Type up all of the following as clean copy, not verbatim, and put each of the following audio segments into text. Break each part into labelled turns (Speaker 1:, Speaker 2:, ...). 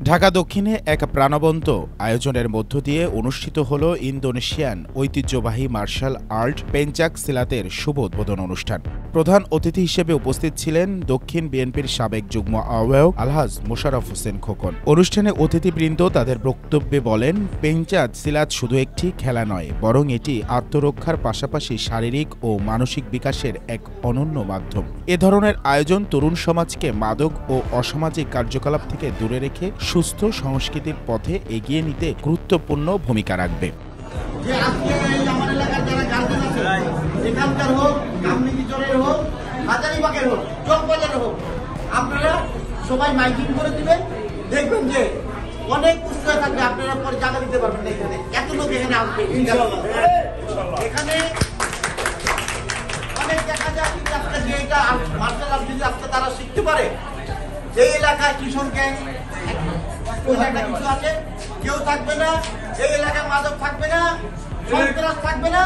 Speaker 1: ঢাকা দক্ষিণে এক প্রাণবন্ত আয়োজনের মধ্য দিয়ে অনুষ্ঠিত হল ইন্দোনেশিয়ান ঐতিহ্যবাহী মার্শাল আর্ট পেঞ্চাক সিলাতের শুভ উদ্বোধন অনুষ্ঠান। প্রধান অতিথি হিসেবে উপস্থিত ছিলেন দক্ষিণ বিএনপির সাবেক যুগ্ম আহ্বায়ক আলহাজ মোশাররফ হোসেন খোকন। অনুষ্ঠানে অতিথিবৃন্দ তাদের বক্তব্যে বলেন, পেঞ্চাক সিলাত শুধু একটি খেলা নয়, বরং এটি আত্মরক্ষার পাশাপাশি শারীরিক ও মানসিক বিকাশের এক অনন্য মাধ্যম। এ ধরনের আয়োজন তরুণ সমাজকে মাদক ও অসামাজিক কার্যকলাপ থেকে দূরে রেখে সুস্থ সংস্কৃতির পথে এগিয়ে নিতে গুরুত্বপূর্ণ ভূমিকা রাখবে।
Speaker 2: আপনারা সবাই মাইকিং করে দিবেন, দেখবেন যে অনেক উৎসাহ থাকবে, আপনারা পরে জায়গা দিতে পারবেন না। এখানে এত লোক এখানে আসবে, এখানে অনেক দেখা যায় যদি আজকে যে এটা মার্শাল আর্ট যদি আজকে তারা শিখতে পারে, এই এলাকায় কিশোর গ্যাং কিছু আছে, কেউ থাকবে না, এই এলাকায় মাদক থাকবে না, সন্ত্রাস থাকবে না।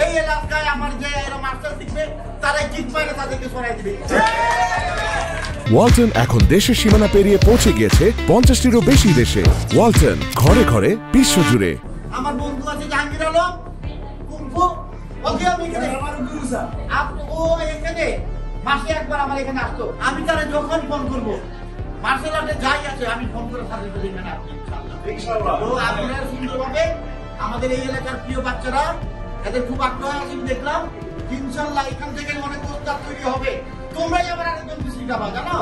Speaker 2: এই এলাকায় আমার যে এরা মাস্টার শিখবে তারাই ঠিক পায় না, তাদেরকে সরাই দিবে।
Speaker 3: ওয়ালটন এখন দেশের সীমানা পেরিয়ে পৌঁছে গিয়েছে 50টিরও বেশি দেশে। ওয়ালটন, ঘরে ঘরে, বিশ্বজুড়ে।
Speaker 2: আমার বন্ধু আছে জাহাঙ্গীর আলম কুম্ফু, ওকে আমি এখানে ও এখানে মাসে একবার আমার এখানে আসতো। আমি তারা যখন ফোন করবো মার্শাল আর্টে যাই আছে আমি ফোন করে সাথে সাথে এখানে আসবো ইনশাআল্লাহ। তো আপনারা সুন্দরভাবে আমাদের এই এলাকার প্রিয় বাচ্চারা এদের খুব আগ্রহ আছে, দেখলাম ইনশাআল্লাহ এখান থেকে অনেক উস্তাদ তৈরি হবে। তোমরাই আবার আরেকজন শিখাবা, জানো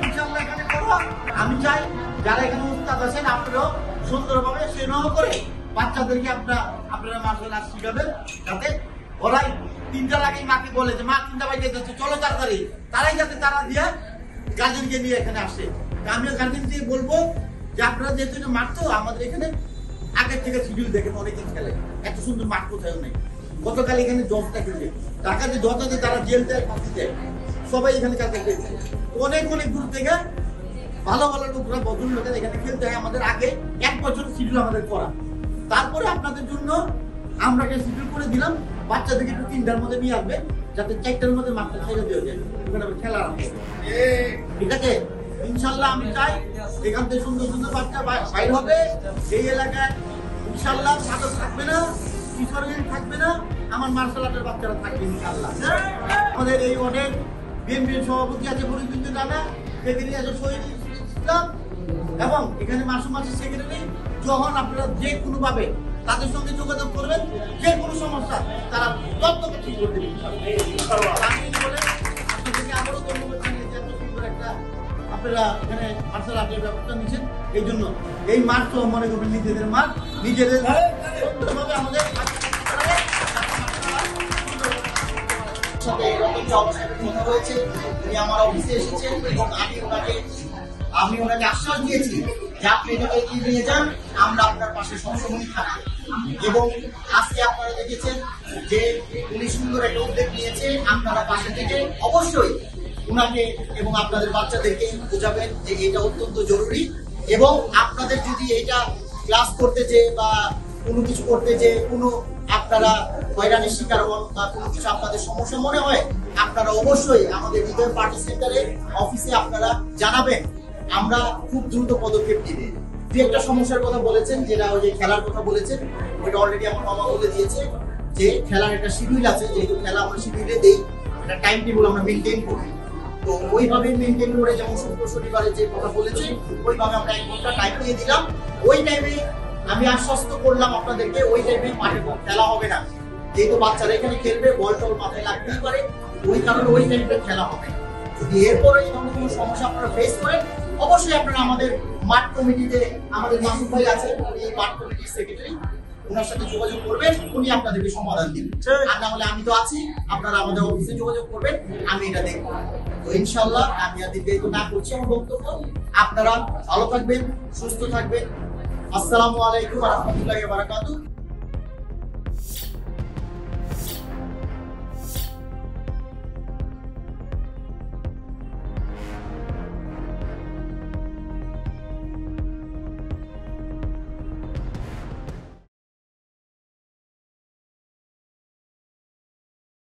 Speaker 2: ইনশাআল্লাহ এখানে করো। আমি চাই যারা এখানে উস্তাদ আছেন আপনারাও সুন্দরভাবে স্নেহ করে বাচ্চাদেরকে আপনারা মার্শাল আর্ট শিখাবেন, যাতে ওরাই 3টার আগেই মাকে বলে যে মা 3টা বাজে যাচ্ছে, চলো তাড়াতাড়ি, তারাই যাতে তারা দিয়ে গার্জেনকে নিয়ে এখানে আসে। আমিও গার্জেনকে বলবো যে আপনারা যেহেতু মাঠ তো আমাদের এখানে আগের থেকে শিডিউল দেখেন, অনেকেই খেলে, এত সুন্দর মাঠ কোথাও নেই। গতকাল এখানে জজটা খেলছে, ঢাকাতে জজ আছে, তারা জেল দেয়, ফাঁসি দেয়, সবাই এখানে কাছে খেলছে। অনেক অনেক দূর থেকে ভালো ভালো লোকরা বদল লোকের এখানে খেলতে হয়। আমাদের আগে 1 বছর শিডিউল আমাদের করা, তারপরে আপনাদের জন্য আমরা শিডিউল করে দিলাম। বাচ্চাদেরকে একটু 3টার মধ্যে নিয়ে আসবে, যাতে 4টার মধ্যে মাঠটা ছেড়ে দেওয়া যায়, ওখানে খেলা আরম্ভ। ঠিক আছে, ইনশাল্লাহ আমি চাই এখান থেকে সুন্দর সুন্দর বাচ্চা বাইর হবে। এই এলাকায় ইনশাল্লাহ মাদক থাকবে না, কিশোর গ্যাং থাকবে না, আমার মার্শাল আর্টের বাচ্চারা থাকবে ইনশাল্লাহ। আমাদের এই অনেক বিএনপির সভাপতি আছে ফরিদুদ্দিন রানা, সেক্রেটারি আছে শহীদ ইসলাম, এবং এখানে মাসুম আছে সেক্রেটারি। যখন আপনারা যে কোনো ভাবে তাদের সঙ্গে যোগাযোগ করবেন, যে কোনো সমস্যা তারা তত্ত্বকে ঠিক করে দেবেন। আবারও ধন্যবাদ জানিয়ে এত সুন্দর একটা আপনারা এখানে মার্শাল আর্টের ব্যবস্থা নিচ্ছেন। এই জন্য এই মাঠ তো মনে করবেন নিজেদের মাঠ, নিজেদের সুন্দরভাবে আমাদের সাথে কথা হয়েছে। উনি আমার অফিসে এসেছেন এবং আমি ওনাকে আশ্বাস দিয়েছি যে আপনি এটাকে এগিয়ে নিয়ে যান, আমরা আপনার পাশে সবসময় থাকবো। এবং আজকে আপনারা দেখেছেন যে উনি সুন্দর একটা উদ্যোগ নিয়েছে, আপনারা পাশে থেকে অবশ্যই উনাকে এবং আপনাদের বাচ্চাদেরকে বোঝাবেন যে এটা অত্যন্ত জরুরি। এবং আপনাদের যদি এটা ক্লাস করতে যে বা কোনো কিছু করতে যে কোনো আপনারা হয়রানির শিকার হন বা কোনো কিছু আপনাদের সমস্যা মনে হয়, আপনারা অবশ্যই আমাদের হৃদয় পার্টি সেন্টারে অফিসে আপনারা জানাবেন, আমরা খুব দ্রুত পদক্ষেপ নিব। দু একটা সমস্যার কথা বলেছেন, যেটা ওই যে খেলার কথা বলেছেন, ওইটা অলরেডি আমার মামা বলে দিয়েছে যে খেলার একটা শিডিউল আছে, যেহেতু খেলা আমরা শিডিউলে দেই, একটা টাইম টেবিল আমরা মেনটেন করি। তো ওইভাবে মেনটেন করে যেমন শুক্র শনিবারে যে কথা বলেছে ওইভাবে আমরা 1 ঘন্টা টাইম দিয়ে দিলাম। ওই টাইমে আমি আশ্বস্ত করলাম আপনাদেরকে, ওই টাইমে মাঠে খেলা হবে না, যেহেতু বাচ্চারা এখানে খেলবে, বল টল মাথায় লাগতেই পারে, ওই কারণে ওই টাইমে খেলা হবে। যদি এরপরে এই ধরনের কোনো সমস্যা আপনারা ফেস করেন, অবশ্যই আপনারা আমাদের মাঠ কমিটিতে, আমাদের মাসুদ ভাই আছে, এই মাঠ কমিটির সেক্রেটারি, ওনার সাথে যোগাযোগ করবেন, উনি আপনাদেরকে সমাধান দিবেন। আর না হলে আমি তো আছি, আপনারা আমাদের অফিসে যোগাযোগ করবেন, আমি এটা দেখবো। তো ইনশাআল্লাহ আমি আর দীর্ঘায়িত না করছি আমার বক্তব্য। আপনারা ভালো থাকবেন, সুস্থ থাকবেন। আসসালামু আলাইকুম ওয়া রাহমাতুল্লাহি ওয়া বারাকাতুহু।